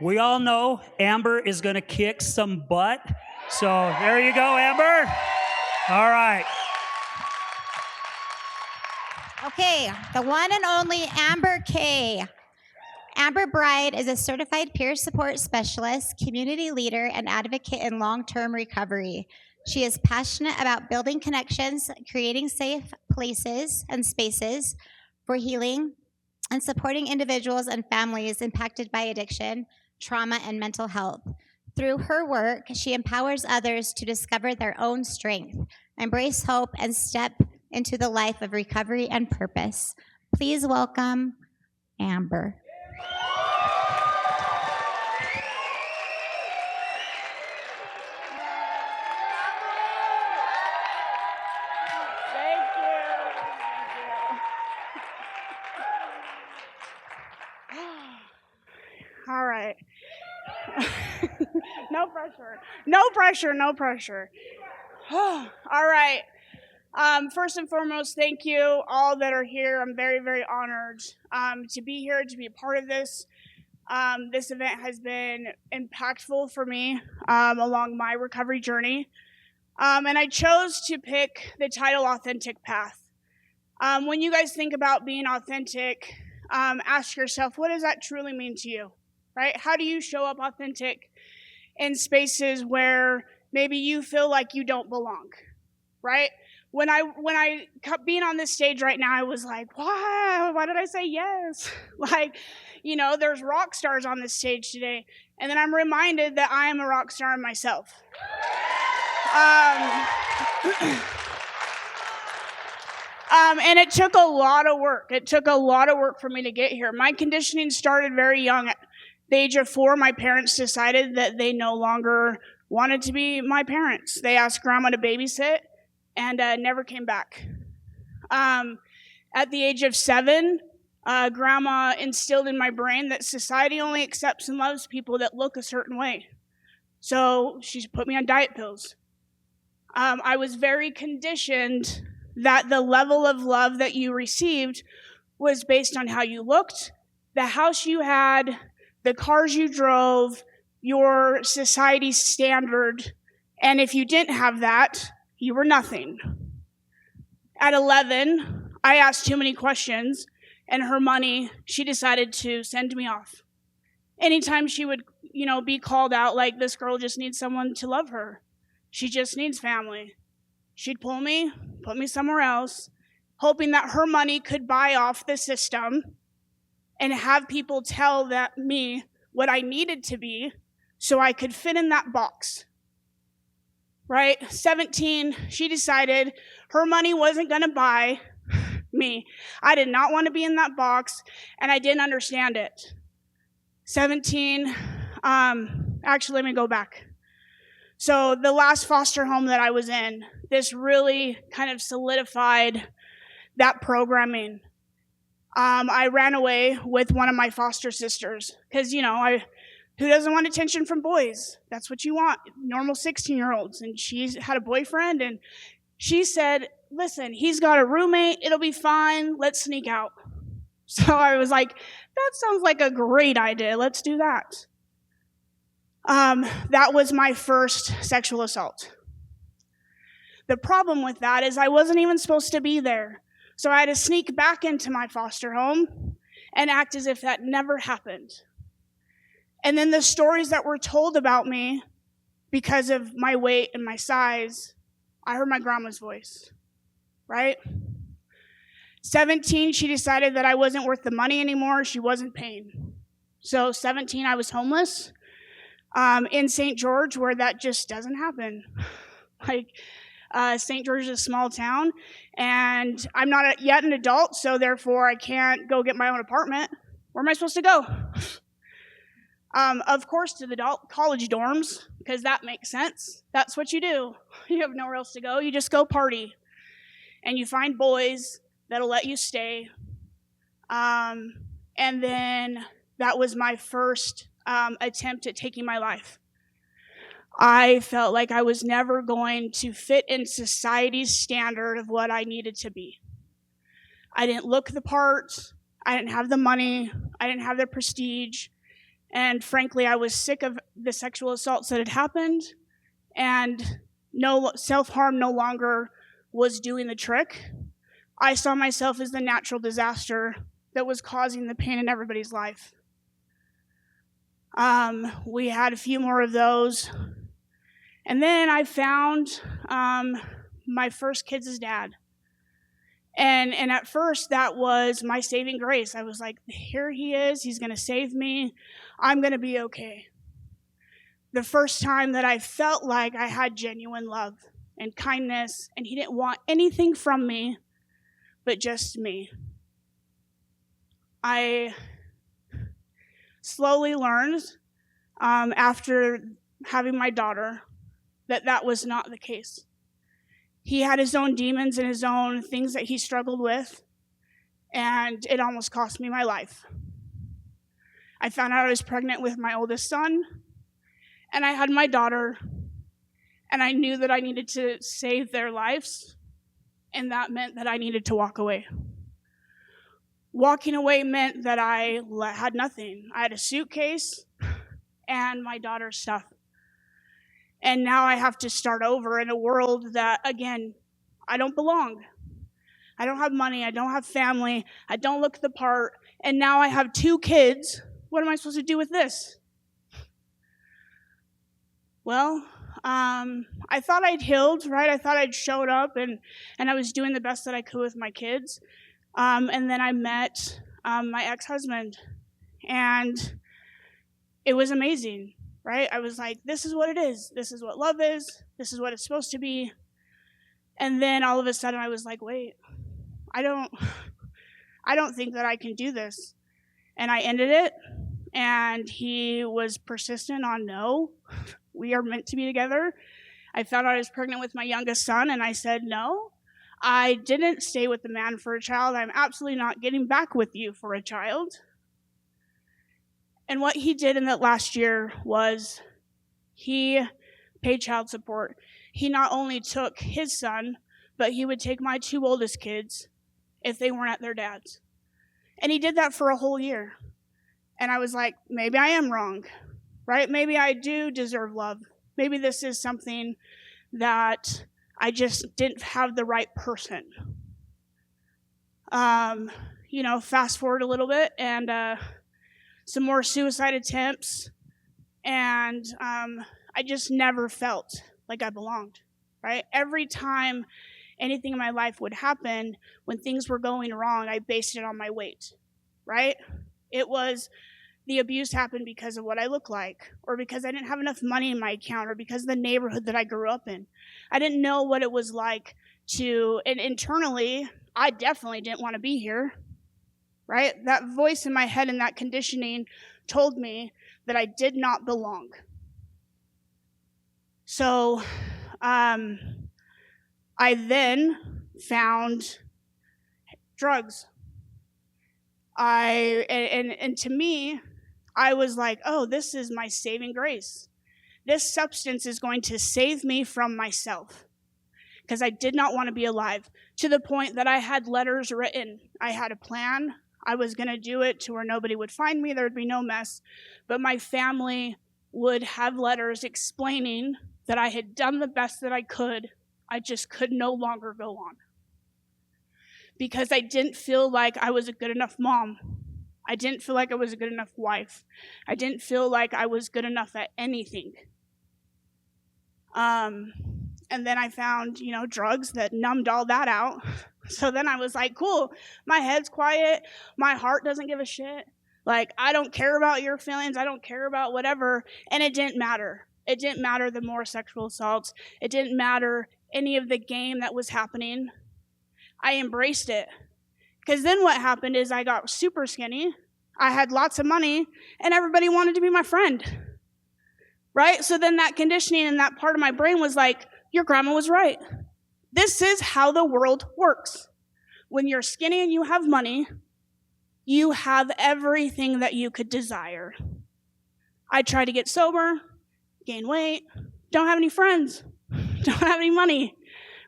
We all know Amber is going to kick some butt. So there you go, Amber. All right. Okay, the one and only Amber K. Amber Bride is a certified peer support specialist, community leader, and advocate in long-term recovery. She is passionate about building connections, creating safe places and spaces for healing, and supporting individuals and families impacted by addiction, trauma, and mental health. Through her work, she empowers others to discover their own strength, embrace hope, and step into the life of recovery and purpose. Please welcome Amber. All right. No pressure. No pressure. No pressure. All right. First and foremost, thank you all that are here. I'm very, very honored to be here, to be a part of this. This event has been impactful for me along my recovery journey. And I chose to pick the title Authentic Path. When you guys think about being authentic, ask yourself, what does that truly mean to you? Right? How do you show up authentic in spaces where maybe you feel like you don't belong? Right? When I kept being on this stage right now, I was like, why did I say yes? Like, you know, there's rock stars on this stage today. And then I'm reminded that I am a rock star myself. And it took a lot of work. It took a lot of work for me to get here. My conditioning started very young. At the age of 4, my parents decided that they no longer wanted to be my parents. They asked Grandma to babysit and never came back. At the age of 7, Grandma instilled in my brain that society only accepts and loves people that look a certain way. So she put me on diet pills. I was very conditioned that the level of love that you received was based on how you looked, the house you had, the cars you drove, your society's standard, and if you didn't have that, you were nothing. At 11, I asked too many questions, and her money, she decided to send me off. Anytime she would, be called out like, this girl just needs someone to love her. She just needs family. She'd pull me, put me somewhere else, hoping that her money could buy off the system and have people tell me what I needed to be so I could fit in that box. Right? 17, she decided her money wasn't going to buy me. I did not want to be in that box, and I didn't understand it. 17, actually, let me go back. So the last foster home that I was in, this really kind of solidified that programming. I ran away with one of my foster sisters because, who doesn't want attention from boys? That's what you want, normal 16-year-olds. And she had a boyfriend, and she said, listen, he's got a roommate. It'll be fine. Let's sneak out. So I was like, that sounds like a great idea. Let's do that. That was my first sexual assault. The problem with that is I wasn't even supposed to be there. So I had to sneak back into my foster home and act as if that never happened. And then the stories that were told about me because of my weight and my size, I heard my grandma's voice, right? 17, she decided that I wasn't worth the money anymore. She wasn't paying. So 17, I was homeless in St. George, where that just doesn't happen. St. George is a small town, and I'm not yet an adult, so therefore I can't go get my own apartment. Where am I supposed to go? Of course, to the college dorms, because that makes sense. That's what you do. You have nowhere else to go. You just go party, and you find boys that'll let you stay. And then that was my first attempt at taking my life. I felt like I was never going to fit in society's standard of what I needed to be. I didn't look the part. I didn't have the money. I didn't have the prestige. And frankly, I was sick of the sexual assaults that had happened, and self-harm no longer was doing the trick. I saw myself as the natural disaster that was causing the pain in everybody's life. We had a few more of those. And then I found my first kid's dad. And at first, that was my saving grace. I was like, here he is. He's going to save me. I'm going to be okay. The first time that I felt like I had genuine love and kindness, and he didn't want anything from me but just me. I slowly learned after having my daughter that was not the case. He had his own demons and his own things that he struggled with, and it almost cost me my life. I found out I was pregnant with my oldest son, and I had my daughter, and I knew that I needed to save their lives, and that meant that I needed to walk away. Walking away meant that I had nothing. I had a suitcase and my daughter's stuff. And now I have to start over in a world that, again, I don't belong. I don't have money. I don't have family. I don't look the part. And now I have 2 kids. What am I supposed to do with this? Well, I thought I'd healed, right? I thought I'd showed up and I was doing the best that I could with my kids. And then I met my ex-husband, and it was amazing. Right? I was like, this is what it is. This is what love is. This is what it's supposed to be. And then all of a sudden I was like, wait, I don't think that I can do this. And I ended it, and he was persistent on no, we are meant to be together. I found out I was pregnant with my youngest son, and I said, no, I didn't stay with the man for a child. I'm absolutely not getting back with you for a child. And what he did in that last year was he paid child support. He not only took his son, but he would take my 2 oldest kids if they weren't at their dad's. And he did that for a whole year. And I was like, maybe I am wrong, right? Maybe I do deserve love. Maybe this is something that I just didn't have the right person. Fast forward a little bit, and some more suicide attempts, and I just never felt like I belonged, right? Every time anything in my life would happen, when things were going wrong, I based it on my weight, right? It was the abuse happened because of what I look like, or because I didn't have enough money in my account, or because of the neighborhood that I grew up in. I didn't know what it was like and internally, I definitely didn't want to be here. Right? That voice in my head and that conditioning told me that I did not belong. So I then found drugs. And to me, I was like, oh, this is my saving grace. This substance is going to save me from myself, because I did not want to be alive, to the point that I had letters written. I had a plan. I was going to do it to where nobody would find me. There would be no mess. But my family would have letters explaining that I had done the best that I could. I just could no longer go on. Because I didn't feel like I was a good enough mom. I didn't feel like I was a good enough wife. I didn't feel like I was good enough at anything. And then I found, drugs that numbed all that out. So then I was like, cool, my head's quiet. My heart doesn't give a shit. Like, I don't care about your feelings. I don't care about whatever. And it didn't matter. It didn't matter the more sexual assaults. It didn't matter any of the game that was happening. I embraced it. Because then what happened is I got super skinny. I had lots of money, and everybody wanted to be my friend. Right? So then that conditioning and that part of my brain was like, your grandma was right. This is how the world works. When you're skinny and you have money, you have everything that you could desire. I tried to get sober, gain weight, don't have any friends, don't have any money,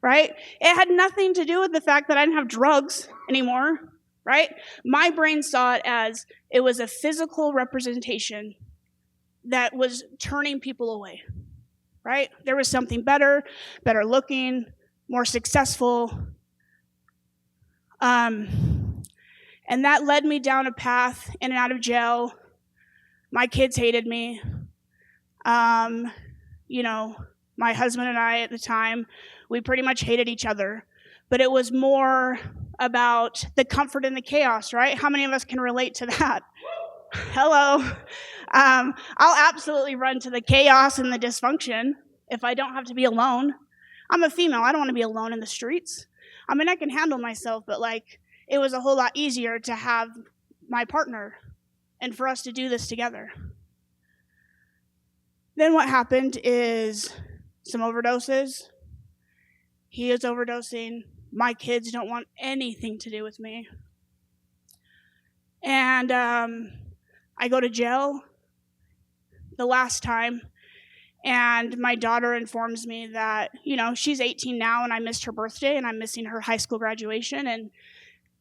right? It had nothing to do with the fact that I didn't have drugs anymore, right? My brain saw it as it was a physical representation that was turning people away, right? There was something better looking, more successful. And that led me down a path in and out of jail. My kids hated me. My husband and I at the time, we pretty much hated each other. But it was more about the comfort in the chaos, right? How many of us can relate to that? Hello. I'll absolutely run to the chaos and the dysfunction if I don't have to be alone. I'm a female. I don't want to be alone in the streets. I mean, I can handle myself, but it was a whole lot easier to have my partner and for us to do this together. Then what happened is some overdoses. He is overdosing. My kids don't want anything to do with me. And I go to jail the last time, and my daughter informs me that, she's 18 now, and I missed her birthday, and I'm missing her high school graduation, and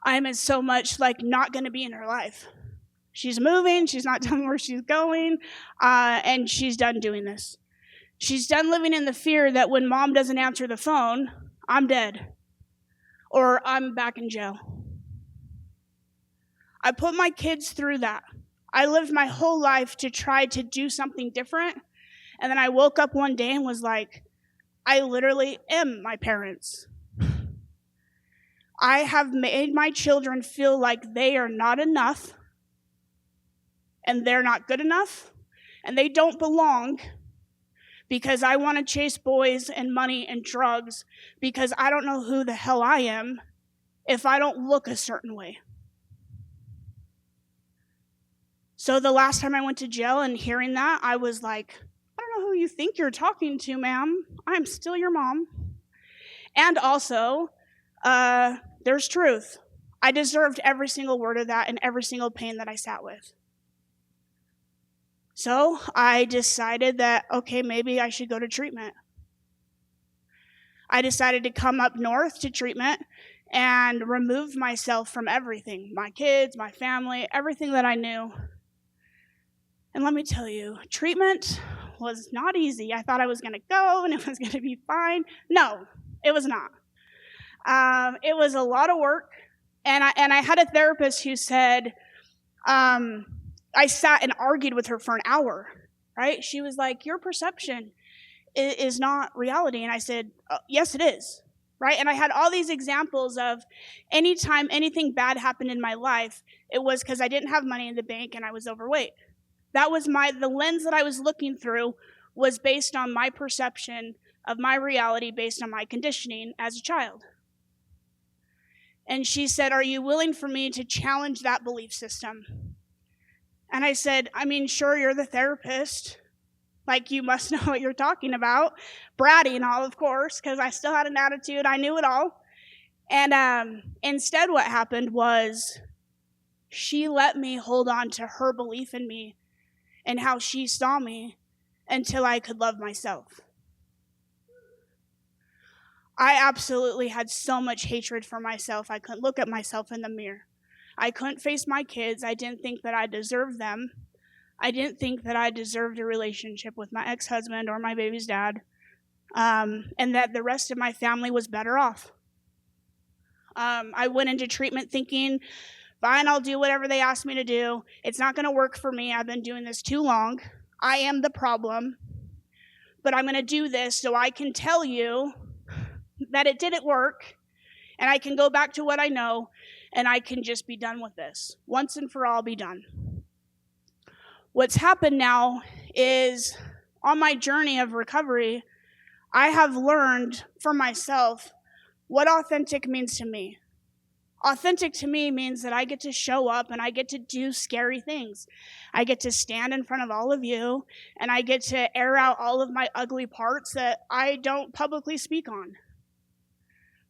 I'm so much not going to be in her life. She's moving, she's not telling me where she's going, and she's done doing this. She's done living in the fear that when mom doesn't answer the phone, I'm dead, or I'm back in jail. I put my kids through that. I lived my whole life to try to do something different, and then I woke up one day and was like, I literally am my parents. I have made my children feel like they are not enough, and they're not good enough, and they don't belong, because I want to chase boys and money and drugs, because I don't know who the hell I am if I don't look a certain way. So the last time I went to jail and hearing that, I was like, I don't know who you think you're talking to, ma'am. I'm still your mom. And also, there's truth. I deserved every single word of that and every single pain that I sat with. So I decided that, okay, maybe I should go to treatment. I decided to come up north to treatment and remove myself from everything, my kids, my family, everything that I knew. And let me tell you, treatment was not easy. I thought I was going to go and it was going to be fine. No, it was not. It was a lot of work. And I had a therapist who said, I sat and argued with her for an hour, right? She was like, your perception is not reality. And I said, yes, it is, right? And I had all these examples of anytime anything bad happened in my life, it was because I didn't have money in the bank and I was overweight. That was the lens that I was looking through was based on my perception of my reality based on my conditioning as a child. And she said, are you willing for me to challenge that belief system? And I said, I mean, sure, you're the therapist. You must know what you're talking about. Bratty and all, of course, because I still had an attitude. I knew it all. And instead what happened was she let me hold on to her belief in me and how she saw me until I could love myself. I absolutely had so much hatred for myself. I couldn't look at myself in the mirror. I couldn't face my kids. I didn't think that I deserved them. I didn't think that I deserved a relationship with my ex-husband or my baby's dad, and that the rest of my family was better off. I went into treatment thinking, fine, I'll do whatever they ask me to do. It's not going to work for me. I've been doing this too long. I am the problem. But I'm going to do this so I can tell you that it didn't work, and I can go back to what I know, and I can just be done with this. Once and for all, be done. What's happened now is on my journey of recovery, I have learned for myself what authentic means to me. Authentic to me means that I get to show up and I get to do scary things. I get to stand in front of all of you and I get to air out all of my ugly parts that I don't publicly speak on.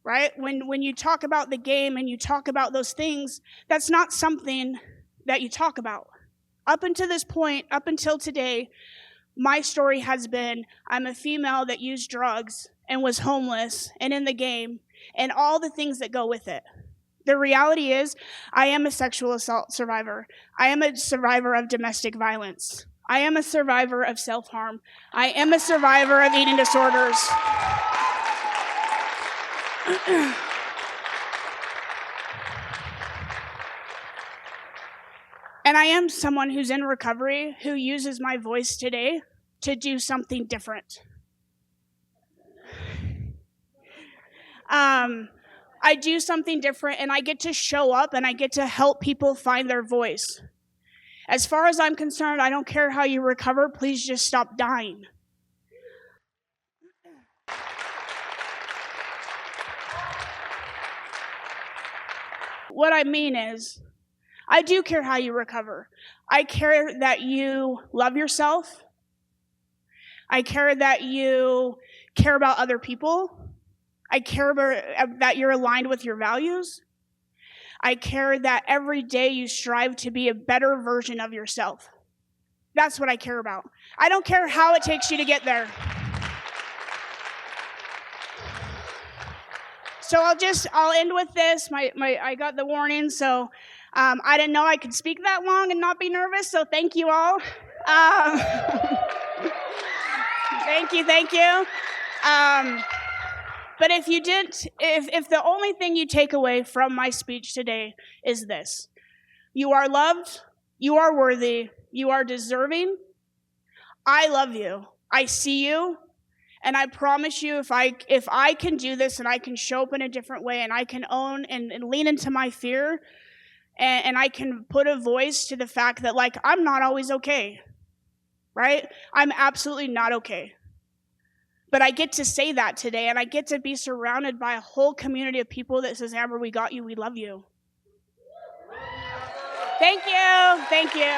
Right? When you talk about the game and you talk about those things, that's not something that you talk about. Up until this point, up until today, my story has been I'm a female that used drugs and was homeless and in the game and all the things that go with it. The reality is I am a sexual assault survivor. I am a survivor of domestic violence. I am a survivor of self-harm. I am a survivor of eating disorders. And I am someone who's in recovery who uses my voice today to do something different. I do something different, and I get to show up and I get to help people find their voice. As far as I'm concerned, I don't care how you recover, please just stop dying. What I mean is, I do care how you recover. I care that you love yourself. I care that you care about other people. I care that you're aligned with your values. I care that every day you strive to be a better version of yourself. That's what I care about. I don't care how it takes you to get there. So I'll end with this. I got the warning, so I didn't know I could speak that long and not be nervous, so thank you all. Thank you. But if you didn't, if the only thing you take away from my speech today is this: you are loved, you are worthy, you are deserving. I love you. I see you. And I promise you, if I can do this and I can show up in a different way and I can own and lean into my fear and I can put a voice to the fact that, like, I'm not always okay, right? I'm absolutely not okay. But I get to say that today, and I get to be surrounded by a whole community of people that says, Amber, we got you, we love you. Thank you.